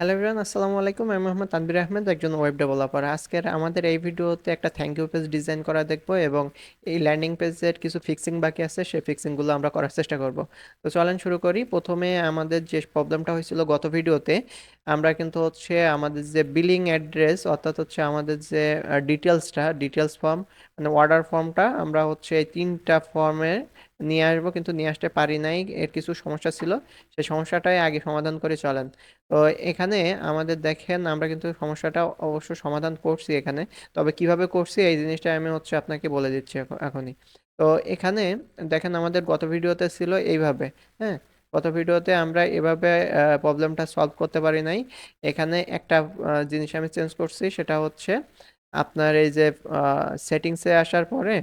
Hello everyone, আসসালামু আলাইকুম। আমি মোহাম্মদ তানভীর আহমেদ, একজন ওয়েব ডেভেলপার। আজকের আমাদের এই ভিডিওতে একটা থ্যাংক ইউ পেজ ডিজাইন করা দেখব এবং এই ল্যান্ডিং পেজের কিছু ফিক্সিং বাকি আছে, সেই ফিক্সিংগুলো আমরা করার চেষ্টা করব। তো চলেন শুরু করি। প্রথমে আমাদের যে প্রবলেমটা হয়েছিল গত ভিডিওতে, আমরা কিন্তু আমাদের যে বিলিং অ্যাড্রেস, অর্থাৎ আমাদের যে ডিটেলস ফর্ম, মানে অর্ডার ফর্মটা আমরা এই তিনটা ফর্মে নিয়ে আসবো, কিন্তু নিয়ে আসতে পারি নাই। এর কিছু সমস্যা ছিল, সেই সমস্যাটাই আগে সমাধান করে চলেন। তো এখানে আমাদের দেখেন, আমরা কিন্তু সমস্যাটা অবশ্য সমাধান করছি এখানে। তবে কিভাবে করছি এই জিনিসটা আমি আপনাকে বলে দিচ্ছি এখনই। তো এখানে দেখেন, আমাদের গত ভিডিওতে ছিল এইভাবে। হ্যাঁ, গত ভিডিওতে আমরা এভাবে প্রবলেমটা সলভ করতে পারি নাই। এখানে একটা জিনিস আমি চেঞ্জ করছি, সেটা আপনার এই যে সেটিংসে আসার পরে,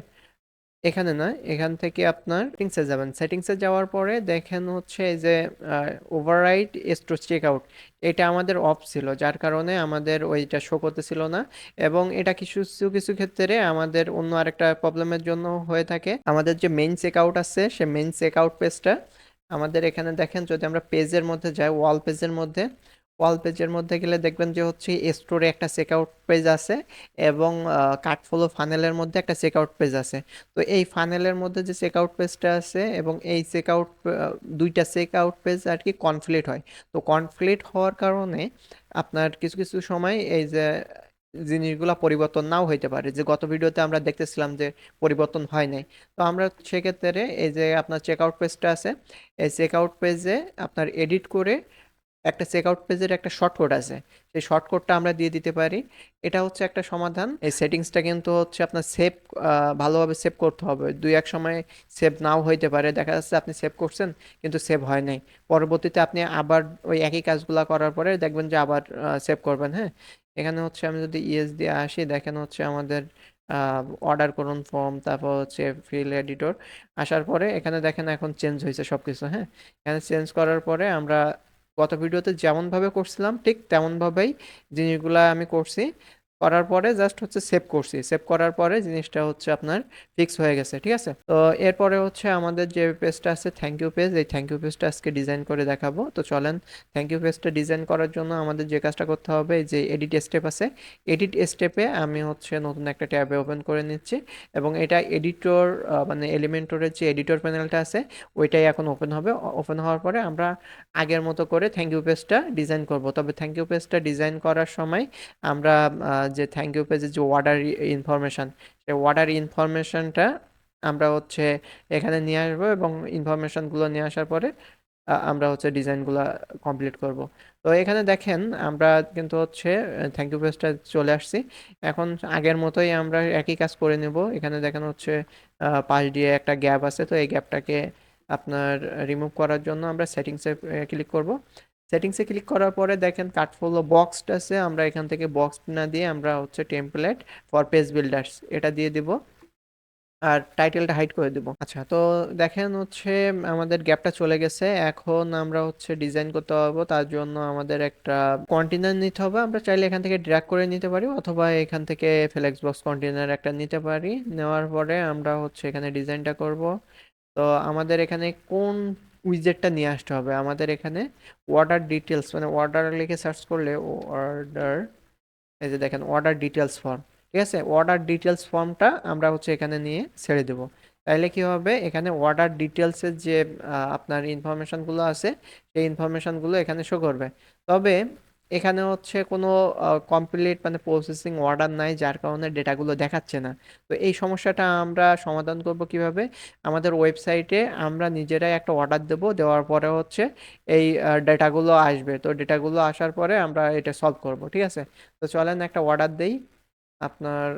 এখানে না, এখান থেকে আপনার সেটিংসে যাবেন। সেটিংসে যাওয়ার পরে দেখেন এই যে ওভাররাইড স্টোর চেক আউট, এটা আমাদের অফ ছিল, যার কারণে আমাদের ওইটা শো করতেছিল না। এবং এটা কিছু কিছু কিছু ক্ষেত্রে আমাদের অন্য আরেকটা প্রবলেমের জন্য হয়ে থাকে। আমাদের যে মেইন চেক আউট আছে, সে মেইন চেক আউট পেজটা আমাদের এখানে দেখেন, যদি আমরা পেজের মধ্যে যাই, ওয়াল পেজের মধ্যে গেলে দেখবেন যে স্টোরে একটা চেকআউট পেজ আছে এবং কার্টফলো ফানেলের মধ্যে একটা চেকআউট পেজ আছে। তো এই ফানেলের মধ্যে যে চেকআউট পেজটা আছে এবং এই চেকআউট, দুইটা চেকআউট পেজ আর কি কনফ্লিক্ট হয়। তো কনফ্লিক্ট হওয়ার কারণে আপনার কিছু কিছু সময় এই যে জিনিসগুলো পরিবর্তন নাও হইতে পারে, যে গত ভিডিওতে আমরা দেখতেছিলাম যে পরিবর্তন হয় নাই। তো আমরা সেক্ষেত্রে এই যে আপনার চেকআউট পেজটা আছে, এই চেকআউট পেজে আপনার এডিট করে একটা চেকআউট পেজের একটা শর্টকাট আছে, সেই শর্টকাটটা আমরা দিয়ে দিতে পারি। এটা একটা সমাধান। এই সেটিংসটা কিন্তু আপনার সেভ, ভালোভাবে সেভ করতে হবে। দুই এক সময় সেভ নাও হইতে পারে, দেখা যাচ্ছে আপনি সেভ করছেন কিন্তু সেভ হয় নাই। পরবর্তীতে আপনি আবার ওই একই কাজগুলো করার পরে দেখবেন যে আবার সেভ করবেন। হ্যাঁ, এখানে আমি যদি ইএস দিয়ে আসি, দেখেন আমাদের অর্ডার করুন ফর্ম, তারপর ফিল এডিটর আসার পরে এখানে দেখেন এখন চেঞ্জ হয়েছে সব কিছু। হ্যাঁ, এখানে চেঞ্জ করার পরে আমরা গত ভিডিওতে যেমনভাবে করছিলাম ঠিক তেমনভাবেই জিনিসগুলা আমি করছি। করার পরে জাস্ট সেভ করছি, সেভ করার পরে জিনিসটা আপনার ফিক্স হয়ে গেছে। ঠিক আছে, তো এরপরে আমাদের যে পেজটা আছে থ্যাংক ইউ পেজ, এই থ্যাংক ইউ পেজটা আজকে ডিজাইন করে দেখাবো। তো চলেন, থ্যাংক ইউ পেজটা ডিজাইন করার জন্য আমাদের যে কাজটা করতে হবে, এই যে এডিট স্টেপ আছে, এডিট স্টেপে আমি নতুন একটা ট্যাবে ওপেন করে নিচ্ছি এবং এটা এডিটর, মানে এলিমেন্টরের যে এডিটর প্যানেলটা আছে ওইটাই এখন ওপেন হবে। ওপেন হওয়ার পরে আমরা আগের মতো করে থ্যাংক ইউ পেজটা ডিজাইন করব। তবে থ্যাংক ইউ পেজটা ডিজাইন করার সময় আমরা যে থ্যাংক ইউ পেজের যে অর্ডার ইনফরমেশান, সেই অর্ডার ইনফরমেশানটা আমরা এখানে নিয়ে আসবো এবং ইনফরমেশানগুলো নিয়ে আসার পরে আমরা ডিজাইনগুলো কমপ্লিট করব। তো এখানে দেখেন, আমরা কিন্তু থ্যাংক ইউ পেজটা চলে আসছি। এখন আগের মতোই আমরা একই কাজ করে নেব। এখানে দেখেন পাশ দিয়ে একটা গ্যাপ আছে, তো এই গ্যাপটাকে আপনার রিমুভ করার জন্য আমরা সেটিংসে ক্লিক করব। সেটিংসে ক্লিক করার পরে দেখেন কার্টফলো বক্সড আছে, আমরা এখান থেকে বক্স না দিয়ে আমরা টেমপ্লেট ফর পেজ বিল্ডার্স এটা দিয়ে দিব আর টাইটেলটা হাইড করে দিব। আচ্ছা, তো দেখেন আমাদের গ্যাপটা চলে গেছে। এখন আমরা ডিজাইন করতে পারবো, তার জন্য আমাদের একটা কন্টেনার নিতে হবে। আমরা চাইলে এখান থেকে ড্র্যাগ করে নিতে পারি অথবা এখান থেকে ফ্লেক্স বক্স কন্টেনার একটা নিতে পারি। নেওয়ার পরে আমরা এখানে ডিজাইনটা করব। তো আমাদের এখানে কোন উইজেটটা নিয়ে আসতে হবে, আমাদের এখানে অর্ডার ডিটেলস, মানে অর্ডার লিখে সার্চ করলে অর্ডার, এই যে দেখেন অর্ডার ডিটেলস ফর্ম। ঠিক আছে, অর্ডার ডিটেলস ফর্মটা আমরা এখানে নিয়ে ছেড়ে দেব। তাইলে কি হবে, এখানে অর্ডার ডিটেলসের যে আপনার ইনফরমেশনগুলো আছে, সেই ইনফরমেশনগুলো এখানে শো করবে। তবে এখানে কোনো কমপ্লিট মানে প্রসেসিং অর্ডার নাই, যার কারণে ডেটাগুলো দেখাচ্ছে না। তো এই সমস্যাটা আমরা সমাধান করব কিভাবে, আমাদের ওয়েবসাইটে আমরা নিজেরাই একটা অর্ডার দেব, দেওয়ার পরে এই ডেটাগুলো আসবে। তো ডেটাগুলো আসার পরে আমরা এটা সলভ করব। ঠিক আছে, তো চলেন একটা অর্ডার দেই। আপনার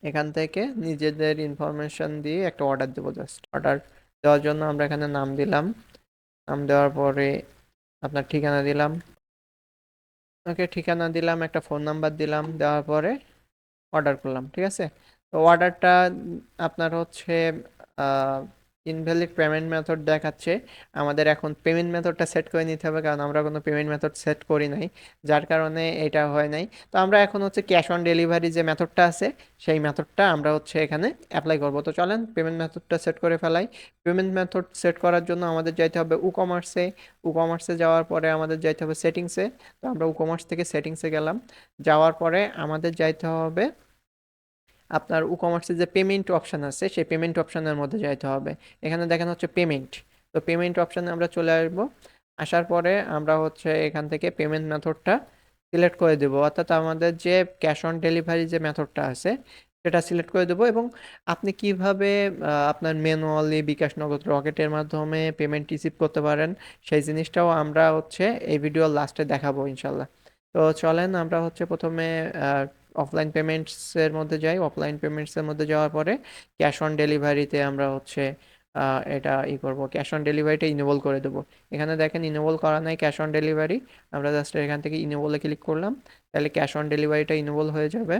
এখান থেকে নিজেদের ইনফরমেশন দিয়ে একটা অর্ডার দেবো। জাস্ট অর্ডার দেওয়ার জন্য আমরা এখানে নাম দিলাম, নাম দেওয়ার পরে আপনার ঠিকানা দিলাম। ওকে, ঠিকানা দিলাম, একটা ফোন নাম্বার দিলাম, দেওয়ার পরে অর্ডার করলাম। ঠিক আছে, তো অর্ডারটা আপনার ইনভ্যালিড পেমেন্ট মেথড দেখাচ্ছে। আমাদের এখন পেমেন্ট মেথডটা সেট করে নিতে হবে, কারণ আমরা কোনো পেমেন্ট মেথড সেট করি নাই, যার কারণে এটা হয় নাই। তো আমরা এখন হচ্ছে ক্যাশ অন ডেলিভারি যে মেথডটা আছে সেই মেথডটা আমরা হচ্ছে এখানে অ্যাপ্লাই করব। তো চলেন পেমেন্ট মেথডটা সেট করে ফেলাই। পেমেন্ট মেথড সেট করার জন্য আমাদের যাইতে হবে উকমার্সে। উকমার্সে যাওয়ার পরে আমাদের যাইতে হবে সেটিংসে। তো আমরা উকমার্স থেকে সেটিংসে গেলাম। যাওয়ার পরে আমাদের যাইতে হবে আপনার কমার্সের যে পেমেন্ট অপশান আছে সেই পেমেন্ট অপশানের মধ্যে যাইতে হবে। এখানে দেখানো হচ্ছে পেমেন্ট। তো পেমেন্ট অপশানে আমরা চলে আসবো। আসার পরে আমরা হচ্ছে এখান থেকে পেমেন্ট মেথডটা সিলেক্ট করে দেবো, অর্থাৎ আমাদের যে ক্যাশ অন ডেলিভারি যে মেথডটা আছে সেটা সিলেক্ট করে দেবো। এবং আপনি কিভাবে আপনার ম্যানুয়ালি বিকাশ নগদ রকেটের মাধ্যমে পেমেন্ট রিসিভ করতে পারেন সেই জিনিসটাও আমরা হচ্ছে এই ভিডিওর লাস্টে দেখাবো ইনশাল্লাহ। তো চলেন আমরা হচ্ছে প্রথমে অফলাইন পেমেন্টসের মধ্যে যাই। অফলাইন পেমেন্টসের মধ্যে যাওয়ার পরে ক্যাশ অন ডেলিভারিতে আমরা হচ্ছে এটা করব, ক্যাশ অন ডেলিভারিটা ইনেবল করে দেবো। এখানে দেখেন ইনেবল করা নাই ক্যাশ অন ডেলিভারি। আমরা জাস্ট এখান থেকে ইনেবলে ক্লিক করলাম, তাহলে ক্যাশ অন ডেলিভারিটা ইনেবল হয়ে যাবে।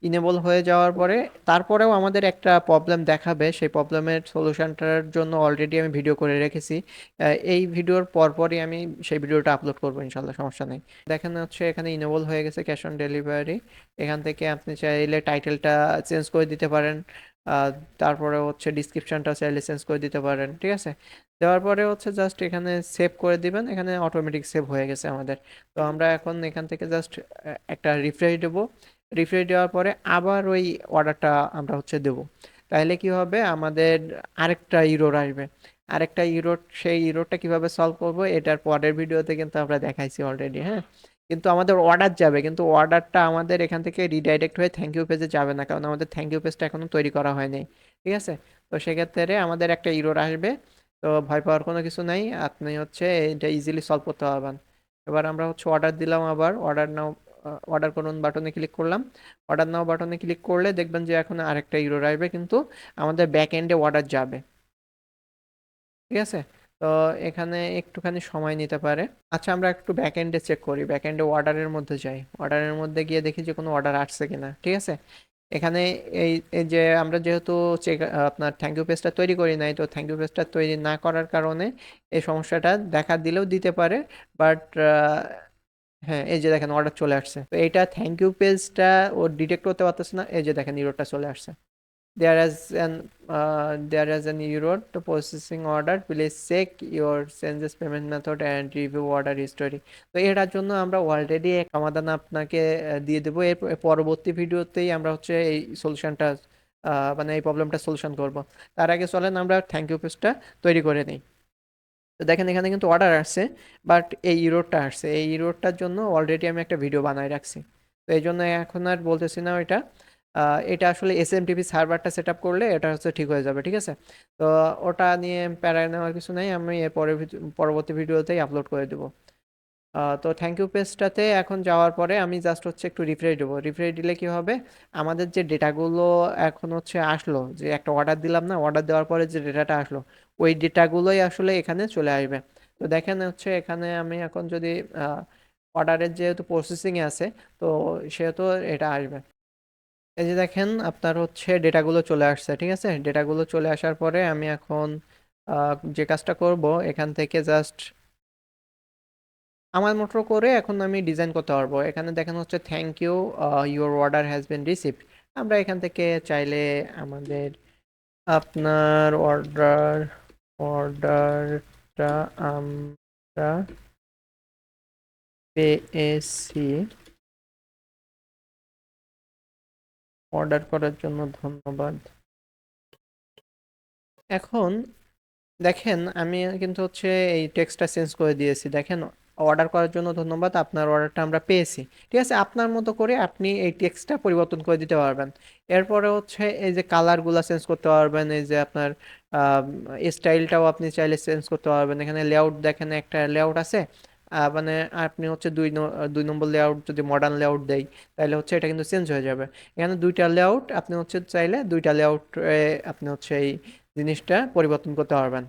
ইনেবল হয়ে যাওয়ার পরে তারপরেও আমাদের একটা প্রবলেম দেখাবে, সেই প্রবলেমের সলিউশনটার জন্য অলরেডি আমি ভিডিও করে রেখেছি। এই ভিডিওর পরপরই আমি সেই ভিডিওটা আপলোড করবো ইনশাল্লাহ, সমস্যা নেই। দেখেন হচ্ছে এখানে ইনেবল হয়ে গেছে ক্যাশ অন ডেলিভারি। এখান থেকে আপনি চাইলে টাইটেলটা চেঞ্জ করে দিতে পারেন, তারপরে হচ্ছে ডিসক্রিপশনটা চাইলে চেঞ্জ করে দিতে পারেন, ঠিক আছে। দেওয়ার পরে হচ্ছে জাস্ট এখানে সেভ করে দিবেন, এখানে অটোমেটিক সেভ হয়ে গেছে আমাদের। তো আমরা এখন এখান থেকে জাস্ট একটা রিফ্রেশ দেবো। রিফ্রেশ দেওয়ার পরে আবার ওই অর্ডারটা আমরা হচ্ছে দেবো। তাহলে কি হবে, আমাদের আরেকটা ইরোর আসবে। আরেকটা ইরোর, সেই ইরোরটা কিভাবে সলভ করব এটার পরের ভিডিওতে কিন্তু আমরা দেখাইছি অলরেডি, হ্যাঁ। কিন্তু আমাদের অর্ডার যাবে, কিন্তু অর্ডারটা আমাদের এখান থেকে রিডাইরেক্ট হয়ে থ্যাংক ইউ পেজে যাবে না, কারণ আমাদের থ্যাংক ইউ পেজটা এখনো তৈরি করা হয়নি, ঠিক আছে। তো সেক্ষেত্রে আমাদের একটা ইরোর আসবে। তো ভয় পাওয়ার কোনো কিছু নাই, আপনি হচ্ছে এটা ইজিলি সলভ করতে পারবেন। এবার আমরা হচ্ছে অর্ডার দিলাম, আবার অর্ডার নাও, অর্ডার করুন বাটনে ক্লিক করলাম। অর্ডার নাও বাটনে ক্লিক করলে দেখবেন যে এখন আরেকটা ইউরো আসবে, কিন্তু আমাদের ব্যাক এন্ডে অর্ডার যাবে, ঠিক আছে। তো এখানে একটুখানি সময় নিতে পারে। আচ্ছা আমরা একটু ব্যাক এন্ডে চেক করি, ব্যাক এন্ডে অর্ডারের মধ্যে যাই, অর্ডারের মধ্যে গিয়ে দেখি যে কোনো অর্ডার আসছে কিনা, ঠিক আছে। এখানে এই এই যে আমরা যেহেতু চেক আপনার থ্যাংক ইউ পেজটা তৈরি করি নাই, তো থ্যাংক ইউ পেজটা তৈরি না করার কারণে এই সমস্যাটা দেখা দিলেও দিতে পারে। বাট হ্যাঁ, এই যে দেখেন অর্ডার চলে আসছে। তো এইটা থ্যাংক ইউ পেজটা ও ডিটেক্ট করতে পারতেছে না, এই যে দেখেন ইউরোটা চলে আসছে। There as an error to processing order, please check your changes payment method and review order history. তো এটার জন্য আমরা অলরেডি এক সমাধান আপনাকে দিয়ে দেবো। এর পরবর্তী ভিডিওতেই আমরা হচ্ছে এই সলিউশনটা মানে এই প্রবলেমটা সলিউশন করব। তার আগে চলেন আমরা থ্যাংক ইউ পেজটা তৈরি করে নিই। তো দেখেন এখানে কিন্তু অর্ডার আসছে, বাট এই ইরোরটা আসছে। এই ইরোরটার জন্য অলরেডি আমি একটা ভিডিও বানায় রাখছি, তো এই জন্য এখন আর বলতেছি না ওইটা। এটা আসলে এসএমটিপি সার্ভারটা সেট আপ করলে এটা হচ্ছে ঠিক হয়ে যাবে, ঠিক আছে। তো ওটা নিয়ে প্যারা নেওয়ার কিছু নেই, আমি এর পরবর্তী ভিডিওতেই আপলোড করে দেবো। তো থ্যাংক ইউ পেজটাতে এখন যাওয়ার পরে আমি জাস্ট হচ্ছে একটু রিফ্রেশ দেবো। রিফ্রেশ দিলে কি হবে, আমাদের যে ডেটাগুলো এখন হচ্ছে আসলো, যে একটা অর্ডার দিলাম না, অর্ডার দেওয়ার পরে যে ডেটাটা আসলো ওই ডেটাগুলোই আসলে এখানে চলে আসবে। তো দেখেন হচ্ছে এখানে আমি এখন যদি অর্ডারের যেহেতু প্রসেসিংয়ে আছে, তো সেহেতু এটা আসবে। এই যে দেখেন আপনার হচ্ছে ডেটাগুলো চলে আসছে, ঠিক আছে। ডেটাগুলো চলে আসার পরে আমি এখন যে কাজটা করব, এখান থেকে জাস্ট আমার মতো করে এখন আমি ডিজাইন করতে পারবো। এখানে দেখেন হচ্ছে thank you, your order has been received. আমরা এখান থেকে চাইলে আমাদের আপনার অর্ডারটা আমরা পেয়েছি, অর্ডার করার জন্য ধন্যবাদ। এখন দেখেন আমি কিন্তু হচ্ছে এই টেক্সটটা চেঞ্জ করে দিয়েছি। দেখেন অর্ডার করার জন্য ধন্যবাদ, আপনার অর্ডারটা আমরা পেয়েছি, ঠিক আছে। আপনার মতো করে আপনি এই টেক্সটটা পরিবর্তন করে দিতে পারবেন। এরপরে হচ্ছে এই যে কালারগুলো চেঞ্জ করতে পারবেন, এই যে আপনার স্টাইলটাও আপনি চাইলে চেঞ্জ করতে পারবেন। এখানে লেআউট দেখেন একটা লেআউট আছে, মানে আপনি হচ্ছে দুই নম্বর লেআউট যদি মডার্ন লেআউট দেয় তাহলে হচ্ছে এটা কিন্তু চেঞ্জ হয়ে যাবে। এখানে দুইটা লেআউট, আপনি হচ্ছে চাইলে দুইটা লেআউট আপনি হচ্ছে এই জিনিসটা পরিবর্তন করতে পারবেন।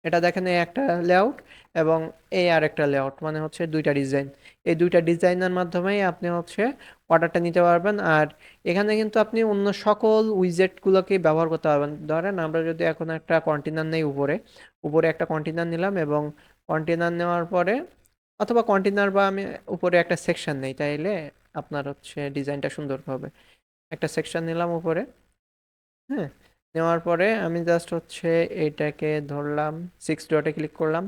এটা দেখেন এই একটা লেআউট এবং এই আর একটা লেআউট, মানে হচ্ছে দুইটা ডিজাইন। এই দুইটা ডিজাইনের মাধ্যমেই আপনি হচ্ছে অর্ডারটা নিতে পারবেন। আর এখানে কিন্তু আপনি অন্য সকল উইজেটগুলোকে ব্যবহার করতে পারবেন। ধরেন আমরা যদি এখন একটা কন্টেনার নেই, উপরে উপরে একটা কন্টেনার নিলাম, এবং কন্টেনার নেওয়ার পরে, অথবা কন্টেনার বা আমি উপরে একটা সেকশন নেই, তাইলে আপনার হচ্ছে ডিজাইনটা সুন্দর হবে। একটা সেকশন নিলাম উপরে, হ্যাঁ। নেওয়ার পরে আমি জাস্ট হচ্ছে এইটাকে ধরলাম, 6 ডটে ক্লিক করলাম।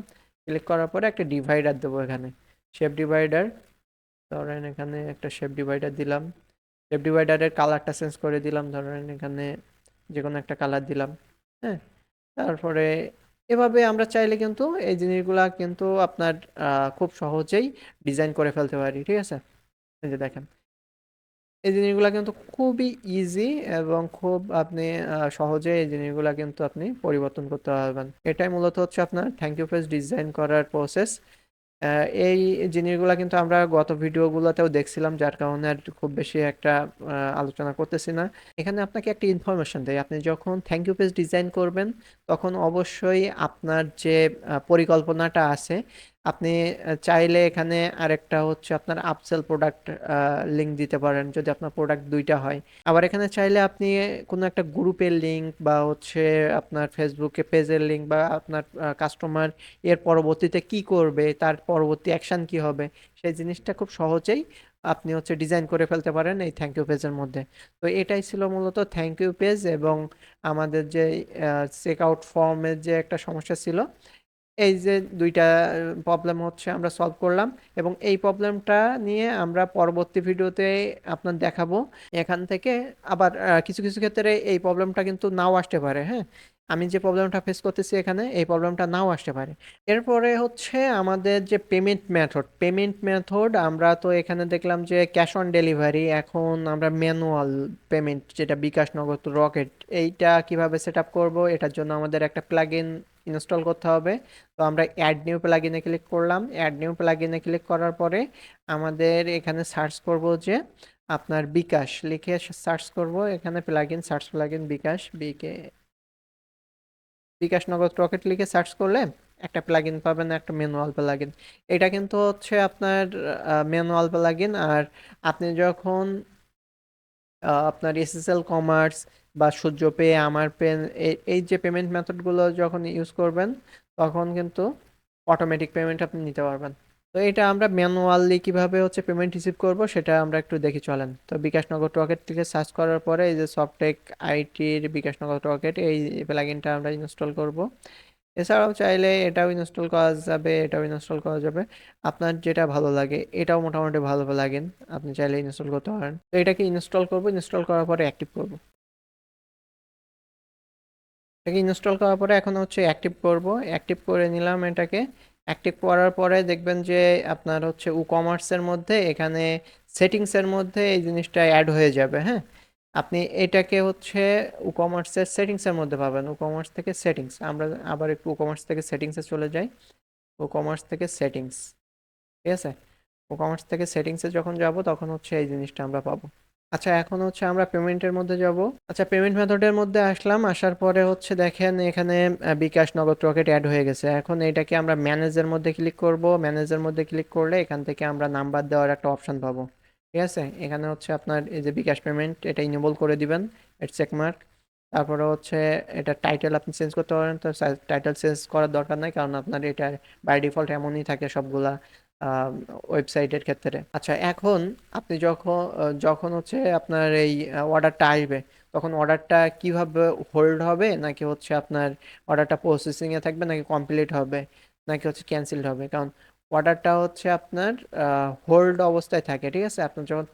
ক্লিক করার পরে একটা ডিভাইডার দেবো এখানে, শেপ ডিভাইডার। ধরেন এখানে একটা শেপ ডিভাইডার দিলাম। শেপ ডিভাইডারের কালারটা চেঞ্জ করে দিলাম, ধরেন এখানে যে কোনো একটা কালার দিলাম, হ্যাঁ। তারপরে এভাবে আমরা চাইলে কিন্তু এই জিনিসগুলা কিন্তু আপনার খুব সহজেই ডিজাইন করে ফেলতে পারি, ঠিক আছে। এই যে দেখেন, এই জিনিসগুলো কিন্তু খুবই ইজি, এবং খুব আপনি সহজে এই জিনিসগুলো কিন্তু আপনি পরিবর্তন করতে পারবেন। এটাই মূলত হচ্ছে আপনার থ্যাংক ইউ পেজ ডিজাইন করার প্রসেস। এই জিনিসগুলো কিন্তু আমরা গত ভিডিওগুলোতেও দেখছিলাম, যার কারণে আর খুব বেশি একটা আলোচনা করতেছি না। এখানে আপনাকে একটা ইনফরমেশন দেয়, আপনি যখন থ্যাংক ইউ পেজ ডিজাইন করবেন তখন অবশ্যই আপনার যে পরিকল্পনাটা আছে, আপনি চাইলে এখানে আরেকটা হচ্ছে আপনার আপসেল প্রোডাক্ট লিঙ্ক দিতে পারেন, যদি আপনার প্রোডাক্ট দুইটা হয়। আবার এখানে চাইলে আপনি কোনো একটা গ্রুপের লিঙ্ক, বা হচ্ছে আপনার ফেসবুকে পেজের লিঙ্ক, বা আপনার কাস্টমার এর পরবর্তীতে কি করবে, তার পরবর্তী অ্যাকশন কি হবে, সেই জিনিসটা খুব সহজেই আপনি হচ্ছে ডিজাইন করে ফেলতে পারেন এই থ্যাংক ইউ পেজের মধ্যে। তো এটাই ছিল মূলত থ্যাংক ইউ পেজ, এবং আমাদের যে চেক আউট ফর্মের যে একটা সমস্যা ছিল, এই যে দুইটা প্রবলেম হচ্ছে আমরা সলভ করলাম। এবং এই প্রবলেমটা নিয়ে আমরা পরবর্তী ভিডিওতে আপনার দেখাবো। এখান থেকে আবার কিছু কিছু ক্ষেত্রে এই প্রবলেমটা কিন্তু নাও আসতে পারে, হ্যাঁ। আমি যে প্রবলেমটা ফেস করতেছি এখানে, এই প্রবলেমটা নাও আসতে পারে। এরপরে হচ্ছে আমাদের যে পেমেন্ট মেথড আমরা তো এখানে দেখলাম যে ক্যাশ অন ডেলিভারি, এখন আমরা ম্যানুয়াল পেমেন্ট, যেটা বিকাশ, নগদ, রকেট, এইটা কিভাবে সেট আপ করবো, এটার জন্য আমাদের একটা প্লাগইন ইনস্টল করতে হবে। তো আমরা অ্যাড নিউ প্লাগইনে ক্লিক করলাম। অ্যাড নিউ প্লাগইনে ক্লিক করার পরে আমাদের এখানে সার্চ করব যে আপনার বিকাশ লিখে সার্চ করব, এখানে প্লাগইন, সার্চ প্লাগইন বিকাশ, বিকাশ নগদ রকেট লিখে সার্চ করলে একটা প্লাগইন পাবেন, একটা ম্যানুয়াল প্লাগইন। এটা কিন্তু হচ্ছে আপনার ম্যানুয়াল প্লাগইন। আর আপনি যখন আপনার এসএসএল কমার্স বা সূর্য পে, আমার পেন, এই যে পেমেন্ট মেথডগুলো যখন ইউজ করবেন, তখন কিন্তু অটোমেটিক পেমেন্ট আপনি নিতে পারবেন। তো এটা আমরা ম্যানুয়ালি কিভাবে হচ্ছে পেমেন্ট রিসিভ করব সেটা আমরা একটু দেখি, চলেন। তো বিকাশ নগর রকেট থেকে সার্চ করার পরে এই যে সফটেক আইটির বিকাশ নগর রকেট, এই প্লাগইনটা আমরা ইনস্টল করব। এছাড়াও চাইলে এটাও ইনস্টল করা যাবে, এটাও ইনস্টল করা যাবে, আপনার যেটা ভালো লাগে। এটাও মোটামুটি ভালো লাগেন, আপনি চাইলে ইনস্টল করতে পারেন। তো এটাকে ইনস্টল করব, ইনস্টল করার পরে অ্যাক্টিভ করব। এটাকে ইনস্টল করার পরে এখন হচ্ছে অ্যাক্টিভ করব। অ্যাক্টিভ করে নিলাম এটাকে। অ্যাক্টিভ করার পরে দেখবেন যে আপনার হচ্ছে ই কমার্সের মধ্যে, এখানে সেটিংসের মধ্যে এই জিনিসটা অ্যাড হয়ে যাবে, হ্যাঁ। আপনি এটাকে হচ্ছে ই কমার্সের সেটিংসের মধ্যে পাবেন। ই কমার্স থেকে সেটিংস, আমরা আবার একটু ই কমার্স থেকে সেটিংসে চলে যাই। ই কমার্স থেকে সেটিংস, ঠিক আছে। ই কমার্স থেকে সেটিংসে যখন যাব তখন হচ্ছে এই জিনিসটা আমরা পাবো। আচ্ছা, এখন হচ্ছে আমরা পেমেন্টের মধ্যে যাব। আচ্ছা, পেমেন্ট মেথডের মধ্যে আসলাম। আসার পরে হচ্ছে দেখেন এখানে বিকাশ, নগদ, রকেট অ্যাড হয়ে গেছে। এখন এটাকে আমরা ম্যানেজের মধ্যে ক্লিক করব। ম্যানেজের মধ্যে ক্লিক করলে এখান থেকে আমরা নাম্বার দেওয়ার একটা অপশন পাবো, ঠিক আছে। এখানে হচ্ছে আপনার এই যে বিকাশ পেমেন্ট, এটা ইনেবল করে দিবেন, এর চেকমার্ক। তারপরে হচ্ছে এটা টাইটেল আপনি চেঞ্জ করতে পারেন, তো টাইটেল চেঞ্জ করার দরকার নাই, কারণ আপনার এটা বাই ডিফল্ট এমনই থাকে সবগুলা ওয়েবসাইটের ক্ষেত্রে। আচ্ছা, এখন আপনি যখন যখন হচ্ছে আপনার এই অর্ডারটা আসবে, তখন অর্ডারটা কিভাবে হোল্ড হবে, নাকি হচ্ছে আপনার অর্ডারটা প্রসেসিংয়ে থাকবে, নাকি কমপ্লিট হবে, নাকি হচ্ছে ক্যান্সেলড হবে। কারণ অর্ডারটা হচ্ছে আপনার হোল্ড অবস্থায় থাকে, ঠিক আছে। আপনার যখন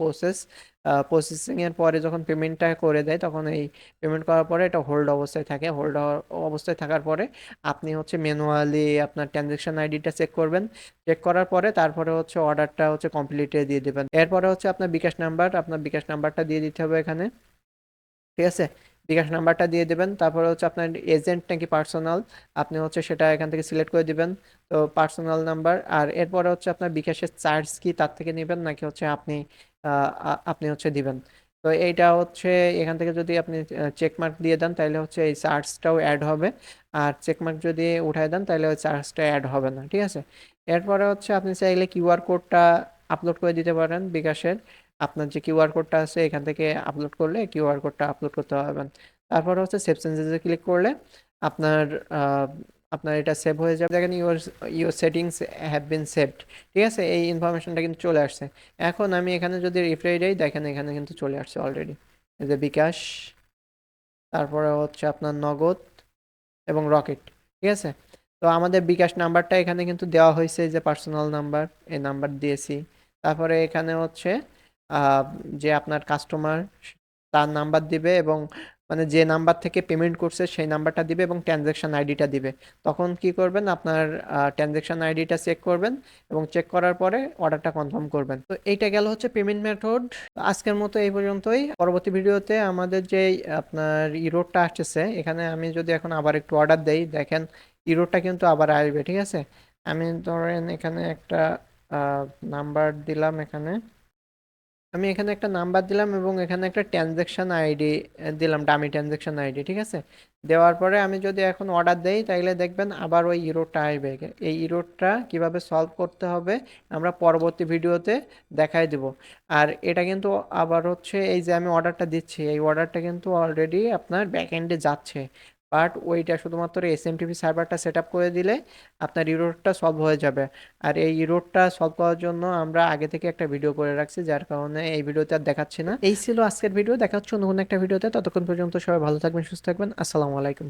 প্রসেসিংয়ের পরে যখন পেমেন্টটা করে দেয়, তখন এই পেমেন্ট করার পরে এটা হোল্ড অবস্থায় থাকে। হোল্ড অবস্থায় থাকার পরে আপনি হচ্ছে ম্যানুয়ালি আপনার ট্রানজ্যাকশন আইডিটা চেক করবেন। চেক করার পরে তারপরে হচ্ছে অর্ডারটা হচ্ছে কমপ্লিটে দিয়ে দেবেন। এরপরে হচ্ছে আপনার বিকাশ নাম্বার, আপনার বিকাশ নাম্বারটা দিয়ে দিতে হবে এখানে, ঠিক আছে। বিকাশ নাম্বারটা দিয়ে দেবেন। তারপরে হচ্ছে আপনার এজেন্ট নাকি পার্সোনাল, আপনি হচ্ছে সেটা এখান থেকে সিলেক্ট করে দিবেন। তো পার্সোনাল নাম্বার। আর এরপরে হচ্ছে আপনার বিকাশের চার্জ কি তার থেকে নেবেন, নাকি হচ্ছে আপনি আপনি হচ্ছে দিবেন। তো এইটা হচ্ছে এখান থেকে যদি আপনি চেক মার্ক দিয়ে দেন তাহলে হচ্ছে এই চার্জটাও অ্যাড হবে, আর চেক মার্ক যদি উঠায় দেন তাহলে ওই চার্জটা অ্যাড হবে না, ঠিক আছে। এরপরে হচ্ছে আপনি চাইলে কিউআর কোডটা আপলোড করে দিতে পারেন বিকাশের। আপনার যে কিউআর কোডটা আছে এখান থেকে আপলোড করলে কিউআর কোডটা আপলোড করতে পারবেন। তারপর হচ্ছে সেভ চেঞ্জেসে ক্লিক করলে আপনার আহ, আপনার এটা সেভ হয়ে যাবে। দেখেন your your settings have been saved, ঠিক আছে, এই ইনফরমেশনটা কিন্তু চলে আসছে। এখন আমি এখানে যদি রিপ্লাই দেই দেখেন এখানে কিন্তু চলে আসছে অলরেডি, এই যে বিকাশ, তারপরে হচ্ছে আপনার নগদ এবং রকেট, ঠিক আছে। তো আমাদের বিকাশ নাম্বারটা এখানে কিন্তু দেওয়া হয়েছে, যে পার্সোনাল নাম্বার, এই নাম্বার দিয়েছি। তারপরে এখানে হচ্ছে আহ, যে আপনার কাস্টমার তার নাম্বার দিবে, এবং মানে যে নাম্বার থেকে পেমেন্ট করছে সেই নাম্বারটা দিবে এবং ট্রানজ্যাকশন আইডিটা দিবে। তখন কি করবেন, আপনার ট্রানজ্যাকশন আইডিটা চেক করবেন এবং চেক করার পরে অর্ডারটা কনফার্ম করবেন। তো এইটা গেল হচ্ছে পেমেন্ট মেথড। আজকের মতো এই পর্যন্তই। পরবর্তী ভিডিওতে আমাদের যে আপনার ইরোডটা আসতেছে, এখানে আমি যদি এখন আবার একটু অর্ডার দেই দেখেন ইরোডটা কিন্তু আবার আসবে, ঠিক আছে। আমি ধরেন এখানে একটা নাম্বার দিলাম, এখানে আমি এখানে একটা নাম্বার দিলাম এবং এখানে একটা ট্রানজ্যাকশন আইডি দিলাম, ডামি ট্রানজ্যাকশন আইডি, ঠিক আছে। দেওয়ার পরে আমি যদি এখন অর্ডার দেই তাহলে দেখবেন আবার ওই ইরোরটা আসবে। এই ইরোরটা কিভাবে সলভ করতে হবে আমরা পরবর্তী ভিডিওতে দেখাই দেব। আর এটা কিন্তু আবার হচ্ছে এই যে আমি অর্ডারটা দিচ্ছি, এই অর্ডারটা কিন্তু অলরেডি আপনার ব্যাক এন্ডে যাচ্ছে, বাট ওইটা শুধুমাত্র এসএমটিপি সার্ভারটা সেট আপ করে দিলে আপনার ইরোরটা সলভ হয়ে যাবে। আর এই ইরোডটা সলভ করার জন্য আমরা আগে থেকে একটা ভিডিও করে রাখছি, যার কারণে এই ভিডিওতে আর দেখাচ্ছি না। এই ছিল আজকের ভিডিও, দেখা হচ্ছে অন্য কোনো একটা ভিডিওতে। ততক্ষণ পর্যন্ত সবাই ভালো থাকবেন, সুস্থ থাকবেন। আসসালামু আলাইকুম।